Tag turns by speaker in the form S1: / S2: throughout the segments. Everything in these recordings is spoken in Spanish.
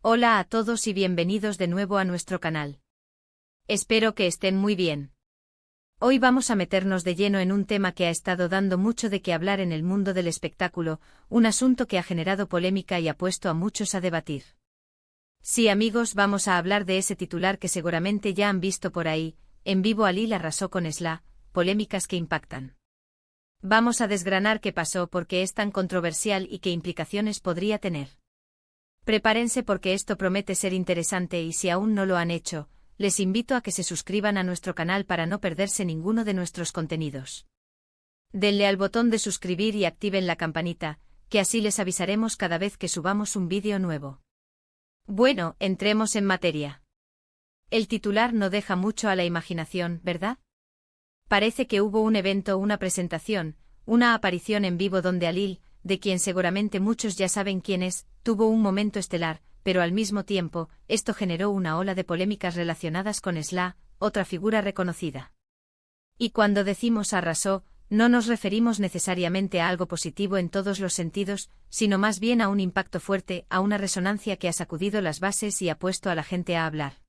S1: Hola a todos y bienvenidos de nuevo a nuestro canal. Espero que estén muy bien. Hoy vamos a meternos de lleno en un tema que ha estado dando mucho de qué hablar en el mundo del espectáculo, un asunto que ha generado polémica y ha puesto a muchos a debatir. Sí, amigos, vamos a hablar de ese titular que seguramente ya han visto por ahí: en vivo Alil arrasó con SLA, polémicas que impactan. Vamos a desgranar qué pasó, por qué es tan controversial y qué implicaciones podría tener. Prepárense porque esto promete ser interesante y si aún no lo han hecho, les invito a que se suscriban a nuestro canal para no perderse ninguno de nuestros contenidos. Denle al botón de suscribir y activen la campanita, que así les avisaremos cada vez que subamos un vídeo nuevo. Bueno, entremos en materia. El titular no deja mucho a la imaginación, ¿verdad? Parece que hubo un evento, una presentación, una aparición en vivo donde Alil, de quien seguramente muchos ya saben quién es, tuvo un momento estelar, pero al mismo tiempo, esto generó una ola de polémicas relacionadas con SLA, otra figura reconocida. Y cuando decimos arrasó, no nos referimos necesariamente a algo positivo en todos los sentidos, sino más bien a un impacto fuerte, a una resonancia que ha sacudido las bases y ha puesto a la gente a hablar.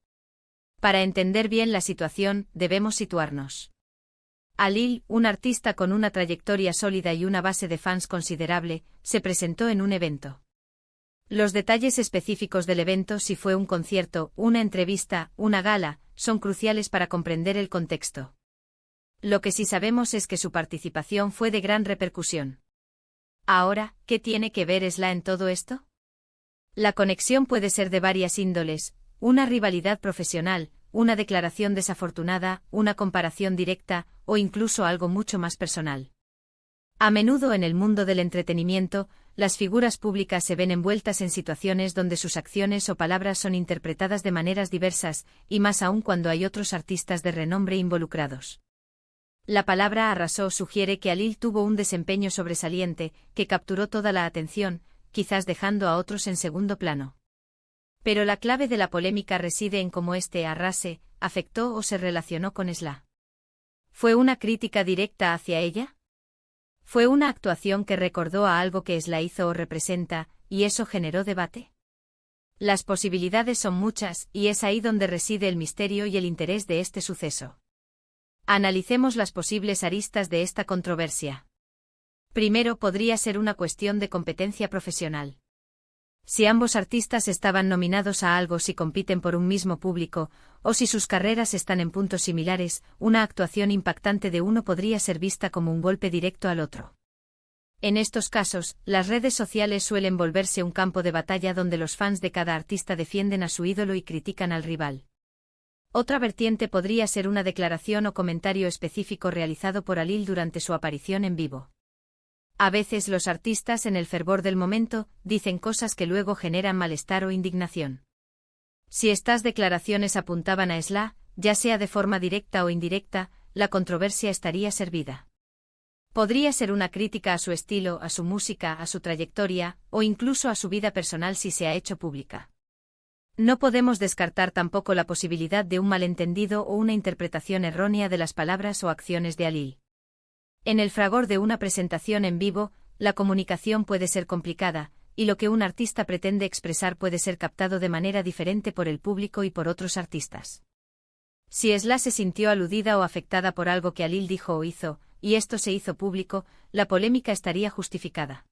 S1: Para entender bien la situación, debemos situarnos. Alil, un artista con una trayectoria sólida y una base de fans considerable, se presentó en un evento. Los detalles específicos del evento, si fue un concierto, una entrevista, una gala, son cruciales para comprender el contexto. Lo que sí sabemos es que su participación fue de gran repercusión. Ahora, ¿qué tiene que ver SLA en todo esto? La conexión puede ser de varias índoles: una rivalidad profesional, una declaración desafortunada, una comparación directa, o incluso algo mucho más personal. A menudo en el mundo del entretenimiento, las figuras públicas se ven envueltas en situaciones donde sus acciones o palabras son interpretadas de maneras diversas, y más aún cuando hay otros artistas de renombre involucrados. La palabra arrasó sugiere que Alil tuvo un desempeño sobresaliente, que capturó toda la atención, quizás dejando a otros en segundo plano. Pero la clave de la polémica reside en cómo este arrase afectó o se relacionó con SLA. ¿Fue una crítica directa hacia ella? ¿Fue una actuación que recordó a algo que SLA hizo o representa, y eso generó debate? Las posibilidades son muchas, y es ahí donde reside el misterio y el interés de este suceso. Analicemos las posibles aristas de esta controversia. Primero, podría ser una cuestión de competencia profesional. Si ambos artistas estaban nominados a algo, si compiten por un mismo público, o si sus carreras están en puntos similares, una actuación impactante de uno podría ser vista como un golpe directo al otro. En estos casos, las redes sociales suelen volverse un campo de batalla donde los fans de cada artista defienden a su ídolo y critican al rival. Otra vertiente podría ser una declaración o comentario específico realizado por Alil durante su aparición en vivo. A veces los artistas, en el fervor del momento, dicen cosas que luego generan malestar o indignación. Si estas declaraciones apuntaban a SLA, ya sea de forma directa o indirecta, la controversia estaría servida. Podría ser una crítica a su estilo, a su música, a su trayectoria, o incluso a su vida personal si se ha hecho pública. No podemos descartar tampoco la posibilidad de un malentendido o una interpretación errónea de las palabras o acciones de Alil. En el fragor de una presentación en vivo, la comunicación puede ser complicada, y lo que un artista pretende expresar puede ser captado de manera diferente por el público y por otros artistas. Si SLA se sintió aludida o afectada por algo que Alil dijo o hizo, y esto se hizo público, la polémica estaría justificada.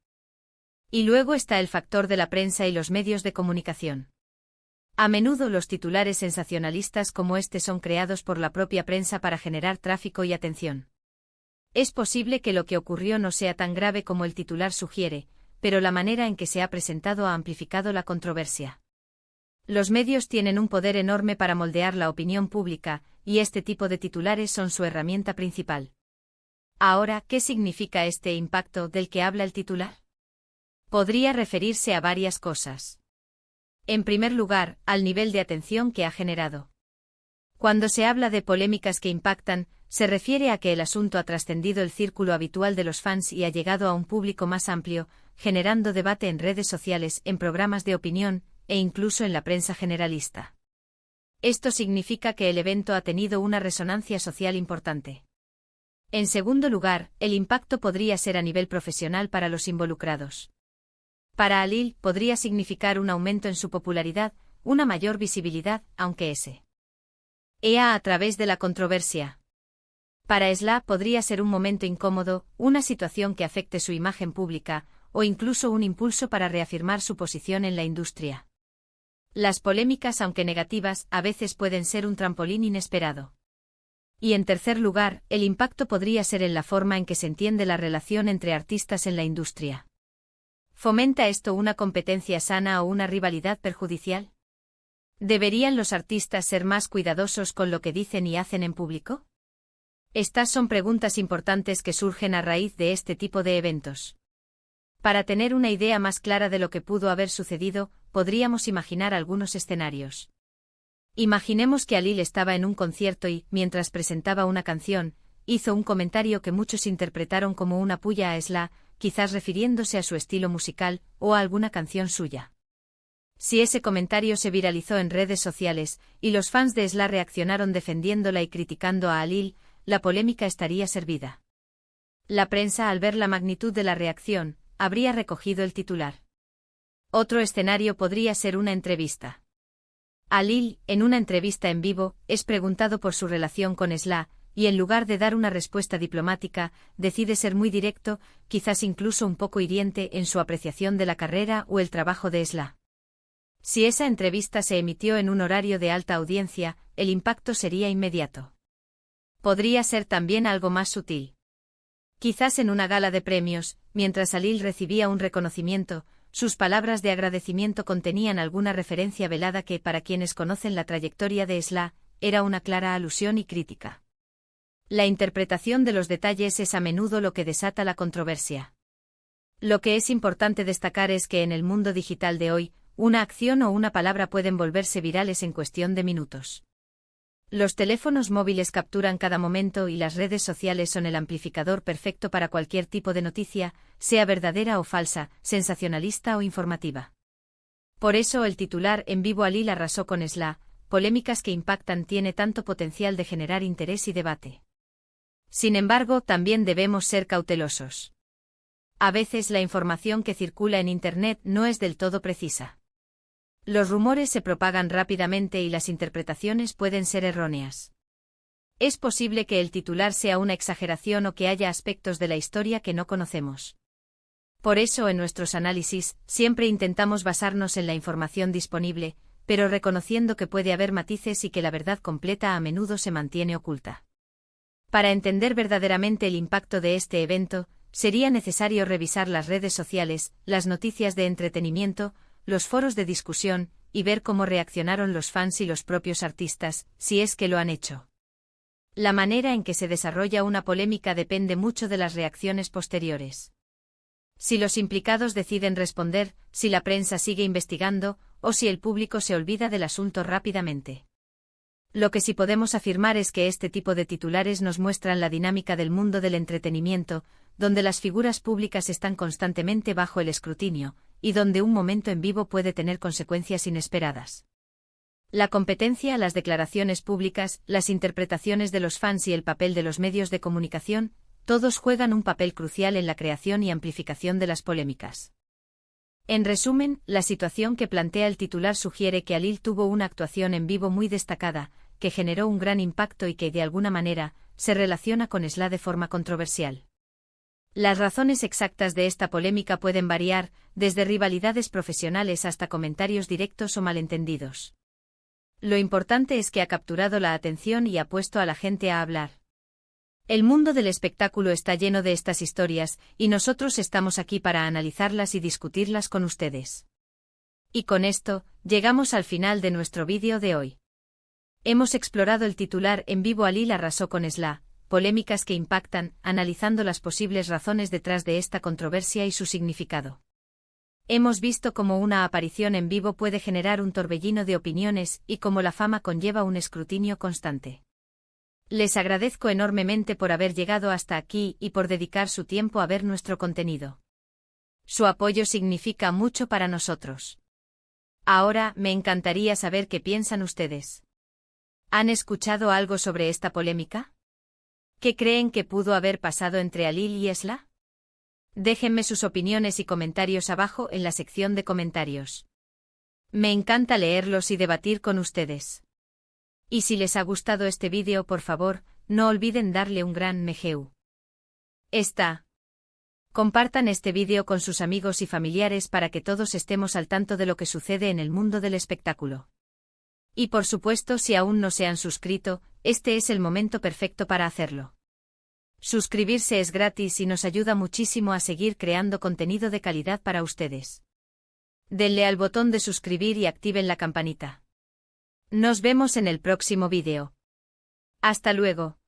S1: Y luego está el factor de la prensa y los medios de comunicación. A menudo los titulares sensacionalistas como este son creados por la propia prensa para generar tráfico y atención. Es posible que lo que ocurrió no sea tan grave como el titular sugiere, pero la manera en que se ha presentado ha amplificado la controversia. Los medios tienen un poder enorme para moldear la opinión pública, y este tipo de titulares son su herramienta principal. Ahora, ¿qué significa este impacto del que habla el titular? Podría referirse a varias cosas. En primer lugar, al nivel de atención que ha generado. Cuando se habla de polémicas que impactan, se refiere a que el asunto ha trascendido el círculo habitual de los fans y ha llegado a un público más amplio, generando debate en redes sociales, en programas de opinión, e incluso en la prensa generalista. Esto significa que el evento ha tenido una resonancia social importante. En segundo lugar, el impacto podría ser a nivel profesional para los involucrados. Para Alil podría significar un aumento en su popularidad, una mayor visibilidad, aunque ea a través de la controversia. Para Esla podría ser un momento incómodo, una situación que afecte su imagen pública, o incluso un impulso para reafirmar su posición en la industria. Las polémicas, aunque negativas, a veces pueden ser un trampolín inesperado. Y en tercer lugar, el impacto podría ser en la forma en que se entiende la relación entre artistas en la industria. ¿Fomenta esto una competencia sana o una rivalidad perjudicial? ¿Deberían los artistas ser más cuidadosos con lo que dicen y hacen en público? Estas son preguntas importantes que surgen a raíz de este tipo de eventos. Para tener una idea más clara de lo que pudo haber sucedido, podríamos imaginar algunos escenarios. Imaginemos que Alil estaba en un concierto y, mientras presentaba una canción, hizo un comentario que muchos interpretaron como una pulla a Esla, quizás refiriéndose a su estilo musical o a alguna canción suya. Si ese comentario se viralizó en redes sociales, y los fans de Esla reaccionaron defendiéndola y criticando a Alil, la polémica estaría servida. La prensa, al ver la magnitud de la reacción, habría recogido el titular. Otro escenario podría ser una entrevista. Alil, en una entrevista en vivo, es preguntado por su relación con Esla, y en lugar de dar una respuesta diplomática, decide ser muy directo, quizás incluso un poco hiriente en su apreciación de la carrera o el trabajo de Esla. Si esa entrevista se emitió en un horario de alta audiencia, el impacto sería inmediato. Podría ser también algo más sutil. Quizás en una gala de premios, mientras Alil recibía un reconocimiento, sus palabras de agradecimiento contenían alguna referencia velada que, para quienes conocen la trayectoria de Esla, era una clara alusión y crítica. La interpretación de los detalles es a menudo lo que desata la controversia. Lo que es importante destacar es que en el mundo digital de hoy, una acción o una palabra pueden volverse virales en cuestión de minutos. Los teléfonos móviles capturan cada momento y las redes sociales son el amplificador perfecto para cualquier tipo de noticia, sea verdadera o falsa, sensacionalista o informativa. Por eso el titular en vivo Alil arrasó con Esla, polémicas que impactan tiene tanto potencial de generar interés y debate. Sin embargo, también debemos ser cautelosos. A veces la información que circula en Internet no es del todo precisa. Los rumores se propagan rápidamente y las interpretaciones pueden ser erróneas. Es posible que el titular sea una exageración o que haya aspectos de la historia que no conocemos. Por eso en nuestros análisis, siempre intentamos basarnos en la información disponible, pero reconociendo que puede haber matices y que la verdad completa a menudo se mantiene oculta. Para entender verdaderamente el impacto de este evento, sería necesario revisar las redes sociales, las noticias de entretenimiento, los foros de discusión, y ver cómo reaccionaron los fans y los propios artistas, si es que lo han hecho. La manera en que se desarrolla una polémica depende mucho de las reacciones posteriores. Si los implicados deciden responder, si la prensa sigue investigando, o si el público se olvida del asunto rápidamente. Lo que sí podemos afirmar es que este tipo de titulares nos muestran la dinámica del mundo del entretenimiento, donde las figuras públicas están constantemente bajo el escrutinio, y donde un momento en vivo puede tener consecuencias inesperadas. La competencia, las declaraciones públicas, las interpretaciones de los fans y el papel de los medios de comunicación, todos juegan un papel crucial en la creación y amplificación de las polémicas. En resumen, la situación que plantea el titular sugiere que Alil tuvo una actuación en vivo muy destacada, que generó un gran impacto y que, de alguna manera, se relaciona con Esla de forma controversial. Las razones exactas de esta polémica pueden variar, desde rivalidades profesionales hasta comentarios directos o malentendidos. Lo importante es que ha capturado la atención y ha puesto a la gente a hablar. El mundo del espectáculo está lleno de estas historias, y nosotros estamos aquí para analizarlas y discutirlas con ustedes. Y con esto, llegamos al final de nuestro vídeo de hoy. Hemos explorado el titular en vivo Alil arrasó con Esla, polémicas que impactan, analizando las posibles razones detrás de esta controversia y su significado. Hemos visto cómo una aparición en vivo puede generar un torbellino de opiniones y cómo la fama conlleva un escrutinio constante. Les agradezco enormemente por haber llegado hasta aquí y por dedicar su tiempo a ver nuestro contenido. Su apoyo significa mucho para nosotros. Ahora, me encantaría saber qué piensan ustedes. ¿Han escuchado algo sobre esta polémica? ¿Qué creen que pudo haber pasado entre Alil y Esla? Déjenme sus opiniones y comentarios abajo en la sección de comentarios. Me encanta leerlos y debatir con ustedes. Y si les ha gustado este vídeo, por favor, no olviden darle un gran me gusta. Compartan este vídeo con sus amigos y familiares para que todos estemos al tanto de lo que sucede en el mundo del espectáculo. Y por supuesto, si aún no se han suscrito, este es el momento perfecto para hacerlo. Suscribirse es gratis y nos ayuda muchísimo a seguir creando contenido de calidad para ustedes. Denle al botón de suscribir y activen la campanita. Nos vemos en el próximo vídeo. Hasta luego.